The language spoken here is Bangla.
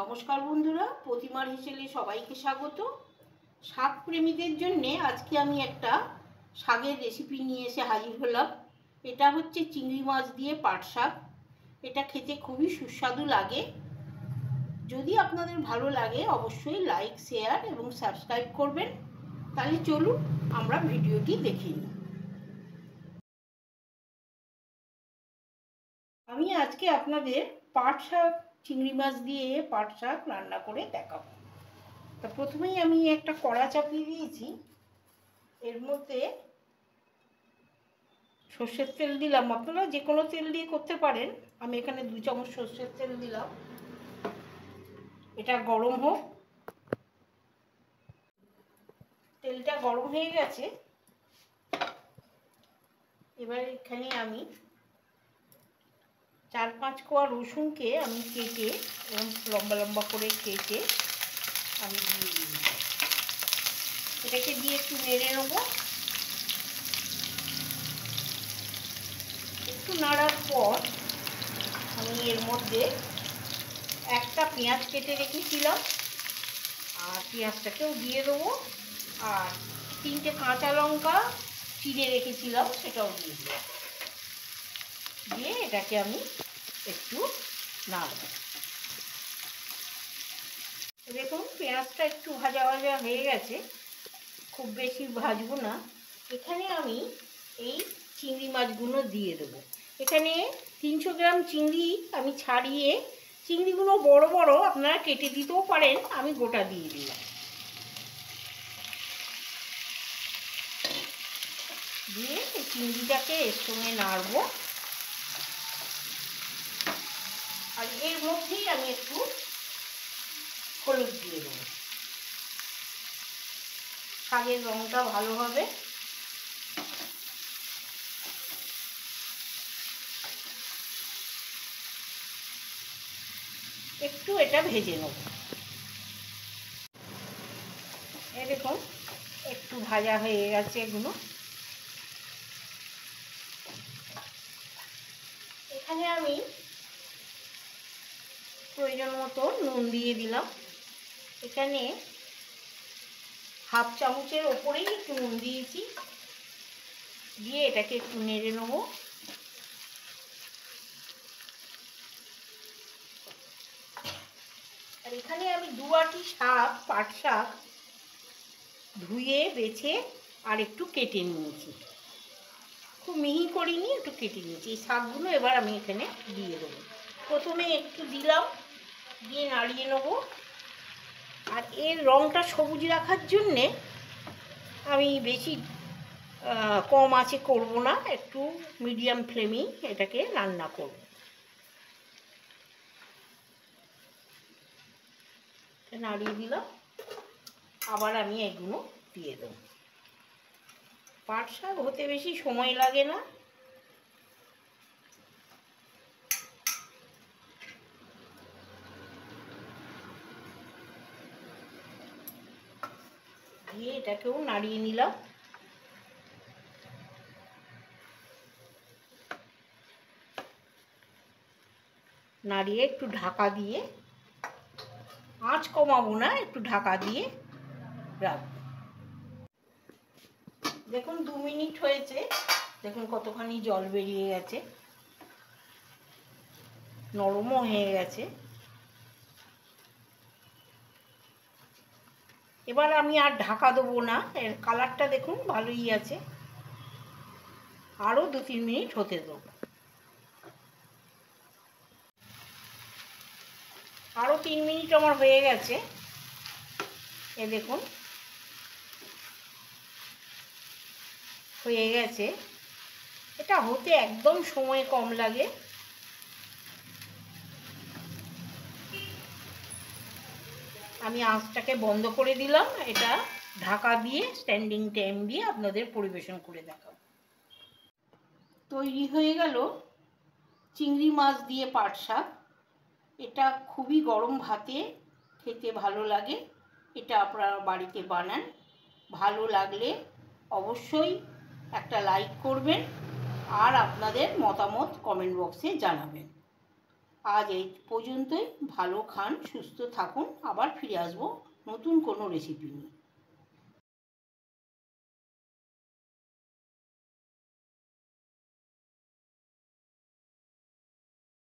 নমস্কার বন্ধুরা, প্রতিমার হেসেলে সবাইকে স্বাগত। শাক প্রেমীদের জন্য আজকে আমি একটা শাকের রেসিপি নিয়ে এসে হাজির হলাম। এটা হচ্ছে চিংড়ি মাছ দিয়ে পাট শাক। এটা খেতে খুবই সুস্বাদু লাগে। যদি আপনাদের ভালো লাগে অবশ্যই লাইক, শেয়ার এবং সাবস্ক্রাইব করবেন। তাহলে চলুন আমরা ভিডিওটি দেখে নিই। আমি আজকে আপনাদের পাট শাক, চিংড়ি মাছ দিয়ে পাট শাক রান্না করে দেখাবো। তো প্রথমেই আমি একটা কড়া চাপিয়ে দিয়েছি, এর মধ্যে সর্ষের তেল দিলাম। আপনারা যে কোনো তেল দিয়ে করতে পারেন, আমি এখানে 2 চামচ সর্ষের তেল দিলাম। এটা গরম হোক। তেলটা গরম হয়ে গেছে। এবার এখানে আমি 4-5 কোয়া রসুনকে আমি কেটে এবং লম্বা লম্বা করে কেটে আমি দিয়ে দিই। এটাকে দিয়ে একটু নেড়ে নেবো। একটু নাড়ার পর আমি এর মধ্যে একটা পেঁয়াজ কেটে রেখেছিলাম, আর পেঁয়াজটাকেও দিয়ে দেবো। আর 3টে কাঁচা লঙ্কা চিড়ে রেখেছিলাম, সেটাও দিয়ে দেবো। দিয়ে এটাকে আমি একটু নাড়ব। দেখুন পেঁয়াজটা একটু ভাজা ভাজা হয়ে গেছে, খুব বেশি ভাজবো না। এখানে আমি এই চিংড়ি মাছগুলো দিয়ে দেবো। এখানে 300 গ্রাম চিংড়ি আমি ছাড়িয়ে, চিংড়িগুলো বড় বড় আপনারা কেটে দিতেও পারেন, আমি গোটা দিয়ে দিলাম। দিয়ে এই চিংড়িটাকে এর সঙ্গে নাড়বো। আর এর মধ্যেই আমি একটু হলুদ দিয়ে দেবো, শাকের রঙটা ভালো হবে। একটু এটা ভেজে নেব। এই দেখুন একটু ভাজা হয়ে গেছে এগুলো। এখানে আমি প্রয়োজন মতো নুন দিয়ে দিলাম। এখানে হাফ চামচের ওপরেই একটু নুন দিয়েছি। দিয়ে এটাকে একটু নেড়ে নেব। আর এখানে আমি 2 আঁটি শাক, পাট শাক ধুয়ে বেছে আর একটু কেটে নিয়েছি। খুব মিহি করিনি, একটু কেটে নিয়েছি। এই শাকগুলো এবার আমি এখানে দিয়ে দেবো। প্রথমে একটু দিলাম, দিয়ে নাড়িয়ে নেব। আর এর রঙটা সবুজ রাখার জন্যে আমি বেশি কম আঁচে করব না, একটু মিডিয়াম ফ্লেমেই এটাকে রান্না করব। নাড়িয়ে দিলাম, আবার আমি এগুলো দিয়ে দেবো। পাট শাক হতে বেশি সময় লাগে না। দিয়ে এটাকেও নাড়িয়ে নিলাম। নাড়িয়ে একটু ঢাকা দিয়ে, আঁচ কমাবো না, একটু ঢাকা দিয়ে রাখবো। দেখুন 2 মিনিট হয়েছে, দেখুন কতখানি জল বেরিয়ে গেছে, নরমও হয়ে গেছে। এবার আমি আর ঢাকা দেবো না। এর কালারটা দেখুন ভালোই আছে। আরও 2-3 মিনিট হতে দেবো। আরও 3 মিনিট আমার হয়ে গেছে। এ দেখুন হয়ে গেছে। এটা হতে একদম সময় কম লাগে। আমি আঁচটাকে বন্ধ করে দিলাম। এটা ঢাকা দিয়ে স্ট্যান্ডিং টাইম দিয়ে আপনাদের পরিবেশন করে দেখাবো। তৈরি হয়ে গেল চিংড়ি মাছ দিয়ে পাট শাক। এটা খুবই গরম ভাতে খেতে ভালো লাগে। এটা আপনারা বাড়িতে বানান। ভালো লাগলে অবশ্যই একটা লাইক করবেন আর আপনাদের মতামত কমেন্ট বক্সে জানাবেন। আজ এই পর্যন্তই। ভালো খান, সুস্থ থাকুন। আবার ফিরে আসবো নতুন কোনো রেসিপি নিয়ে।